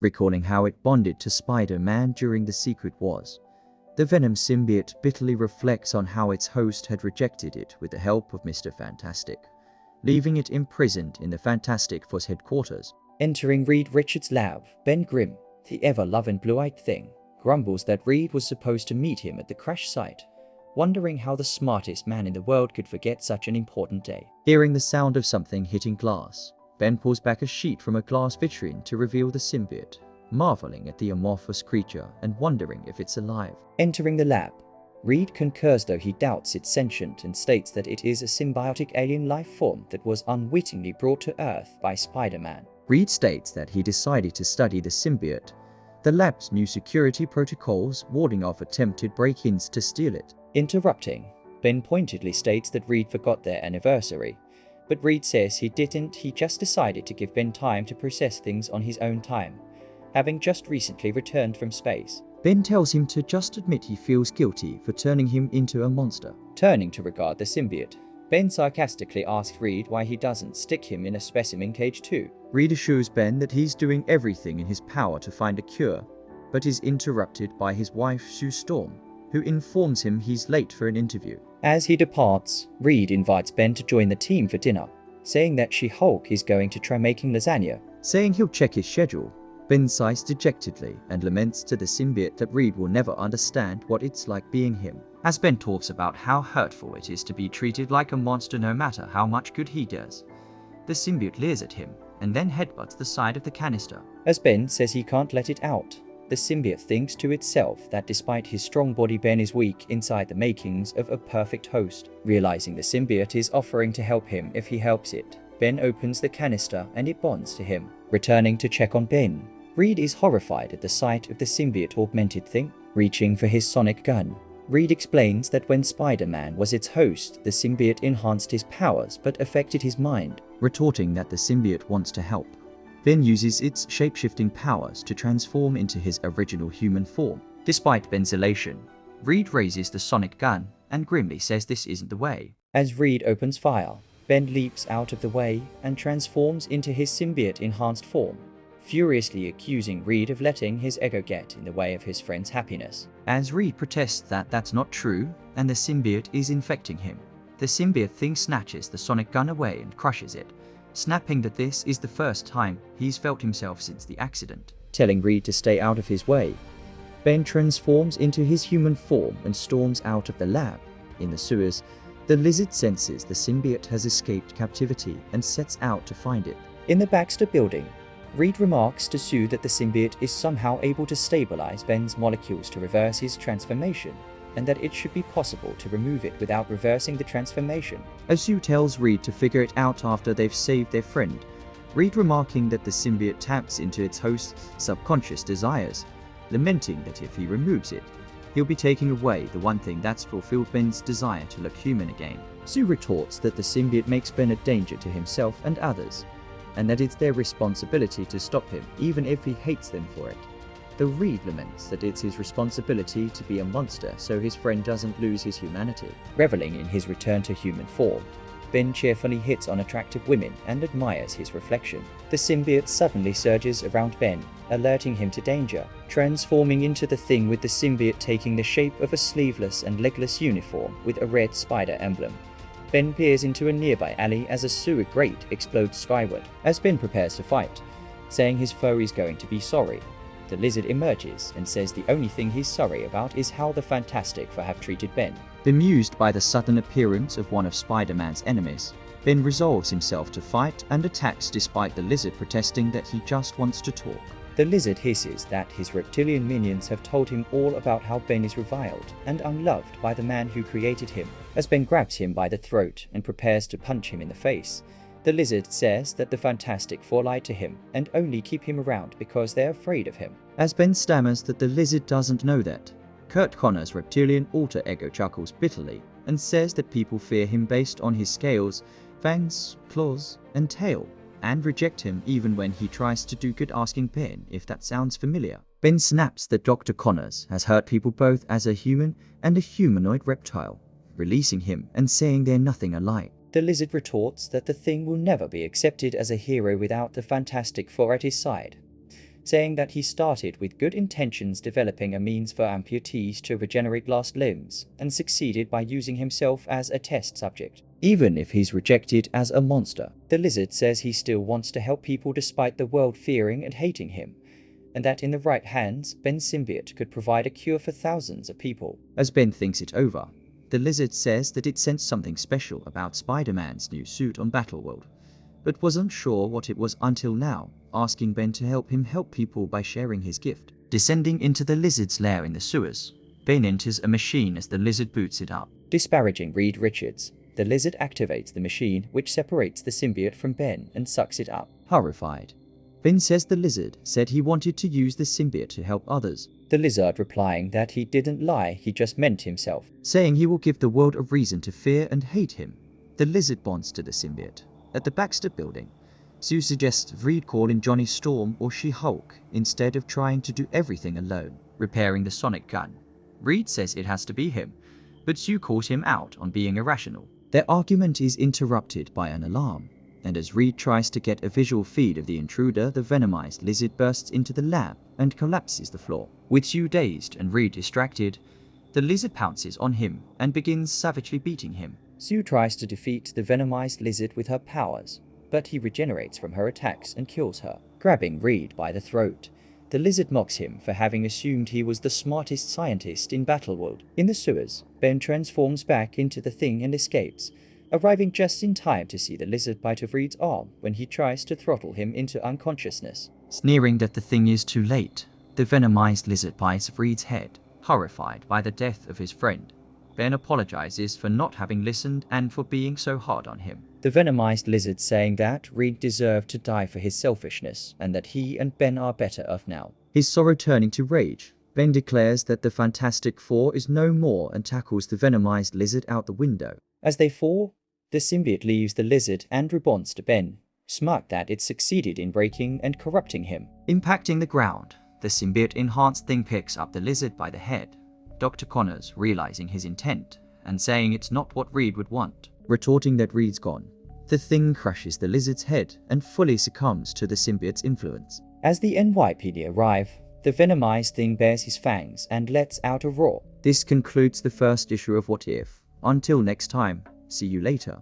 recalling how it bonded to Spider-Man during the Secret Wars. The Venom symbiote bitterly reflects on how its host had rejected it with the help of Mr. Fantastic, leaving it imprisoned in the Fantastic Four's headquarters. Entering Reed Richards' lab, Ben Grimm, the ever-loving blue-eyed thing, grumbles that Reed was supposed to meet him at the crash site, wondering how the smartest man in the world could forget such an important day. Hearing the sound of something hitting glass, Ben pulls back a sheet from a glass vitrine to reveal the symbiote, marveling at the amorphous creature and wondering if it's alive. Entering the lab, Reed concurs, though he doubts it's sentient, and states that it is a symbiotic alien life form that was unwittingly brought to Earth by Spider-Man. Reed states that he decided to study the symbiote, the lab's new security protocols warding off attempted break-ins to steal it. Interrupting, Ben pointedly states that Reed forgot their anniversary, but Reed says he didn't, he just decided to give Ben time to process things on his own time, having just recently returned from space. Ben tells him to just admit he feels guilty for turning him into a monster. Turning to regard the symbiote, Ben sarcastically asks Reed why he doesn't stick him in a specimen cage too. Reed assures Ben that he's doing everything in his power to find a cure, but is interrupted by his wife Sue Storm, who informs him he's late for an interview. As he departs, Reed invites Ben to join the team for dinner, saying that She-Hulk is going to try making lasagna. Saying he'll check his schedule, Ben sighs dejectedly and laments to the symbiote that Reed will never understand what it's like being him. As Ben talks about how hurtful it is to be treated like a monster no matter how much good he does, the symbiote leers at him and then headbutts the side of the canister. As Ben says he can't let it out, the symbiote thinks to itself that despite his strong body, Ben is weak inside the makings of a perfect host. Realizing the symbiote is offering to help him if he helps it, Ben opens the canister and it bonds to him. Returning to check on Ben, Reed is horrified at the sight of the symbiote augmented thing. Reaching for his sonic gun, Reed explains that when Spider-Man was its host, the symbiote enhanced his powers but affected his mind, retorting that the symbiote wants to help. Ben uses its shape-shifting powers to transform into his original human form. Despite Ben's elation, Reed raises the sonic gun and grimly says this isn't the way. As Reed opens fire, Ben leaps out of the way and transforms into his symbiote-enhanced form, furiously accusing Reed of letting his ego get in the way of his friend's happiness. As Reed protests that that's not true and the symbiote is infecting him, the symbiote thing snatches the sonic gun away and crushes it, snapping that this is the first time he's felt himself since the accident. Telling Reed to stay out of his way, Ben transforms into his human form and storms out of the lab. In the sewers, the lizard senses the symbiote has escaped captivity and sets out to find it. In the Baxter building, Reed remarks to Sue that the symbiote is somehow able to stabilize Ben's molecules to reverse his transformation, and that it should be possible to remove it without reversing the transformation. As Sue tells Reed to figure it out after they've saved their friend, Reed remarking that the symbiote taps into its host's subconscious desires, lamenting that if he removes it, he'll be taking away the one thing that's fulfilled Ben's desire to look human again. Sue retorts that the symbiote makes Ben a danger to himself and others, and that it's their responsibility to stop him even if he hates them for it. Though Reed laments that it's his responsibility to be a monster so his friend doesn't lose his humanity. Reveling in his return to human form, Ben cheerfully hits on attractive women and admires his reflection. The symbiote suddenly surges around Ben, alerting him to danger, transforming into the thing, with the symbiote taking the shape of a sleeveless and legless uniform with a red spider emblem. Ben peers into a nearby alley as a sewer grate explodes skyward. As Ben prepares to fight, saying his foe is going to be sorry, the lizard emerges and says the only thing he's sorry about is how the Fantastic Four have treated Ben. Bemused by the sudden appearance of one of Spider-Man's enemies, Ben resolves himself to fight and attacks despite the lizard protesting that he just wants to talk. The lizard hisses that his reptilian minions have told him all about how Ben is reviled and unloved by the man who created him. As Ben grabs him by the throat and prepares to punch him in the face, the lizard says that the Fantastic Four lied to him and only keep him around because they're afraid of him. As Ben stammers that the lizard doesn't know that, Kurt Connor's reptilian alter ego chuckles bitterly and says that people fear him based on his scales, fangs, claws, and tail, and reject him even when he tries to do good, asking Ben if that sounds familiar. Ben snaps that Dr. Connors has hurt people both as a human and a humanoid reptile, releasing him and saying they're nothing alike. The lizard retorts that the Thing will never be accepted as a hero without the Fantastic Four at his side, saying that he started with good intentions developing a means for amputees to regenerate lost limbs, and succeeded by using himself as a test subject. Even if he's rejected as a monster, the lizard says he still wants to help people despite the world fearing and hating him, and that in the right hands, Ben's symbiote could provide a cure for thousands of people. As Ben thinks it over, the lizard says that it sensed something special about Spider-Man's new suit on Battleworld, but wasn't sure what it was until now, asking Ben to help him help people by sharing his gift. Descending into the lizard's lair in the sewers, Ben enters a machine as the lizard boots it up. Disparaging Reed Richards, the lizard activates the machine, which separates the symbiote from Ben and sucks it up. Horrified, Ben says the lizard said he wanted to use the symbiote to help others. The lizard replying that he didn't lie, he just meant himself, saying he will give the world a reason to fear and hate him. The lizard bonds to the symbiote. At the Baxter building, Sue suggests Reed call in Johnny Storm or She-Hulk instead of trying to do everything alone, repairing the sonic gun. Reed says it has to be him, but Sue calls him out on being irrational. Their argument is interrupted by an alarm, and as Reed tries to get a visual feed of the intruder, the venomized lizard bursts into the lab and collapses the floor. With Sue dazed and Reed distracted, the lizard pounces on him and begins savagely beating him. Sue tries to defeat the venomized lizard with her powers, but he regenerates from her attacks and kills her. Grabbing Reed by the throat, the lizard mocks him for having assumed he was the smartest scientist in Battleworld. In the sewers, Ben transforms back into the Thing and escapes, arriving just in time to see the lizard bite of Reed's arm when he tries to throttle him into unconsciousness. Sneering that the Thing is too late, the venomized lizard bites Reed's head. Horrified by the death of his friend, Ben apologizes for not having listened and for being so hard on him. The venomized lizard saying that Reed deserved to die for his selfishness and that he and Ben are better off now. His sorrow turning to rage, Ben declares that the Fantastic Four is no more and tackles the venomized lizard out the window. As they fall, the symbiote leaves the lizard and responds to Ben, smirked that it succeeded in breaking and corrupting him. Impacting the ground, the symbiote-enhanced Thing picks up the lizard by the head, Dr. Connors realizing his intent and saying it's not what Reed would want. Retorting that Reed's gone, the Thing crushes the lizard's head and fully succumbs to the symbiote's influence. As the NYPD arrive, the venomized Thing bares his fangs and lets out a roar. This concludes the first issue of What If. Until next time, see you later.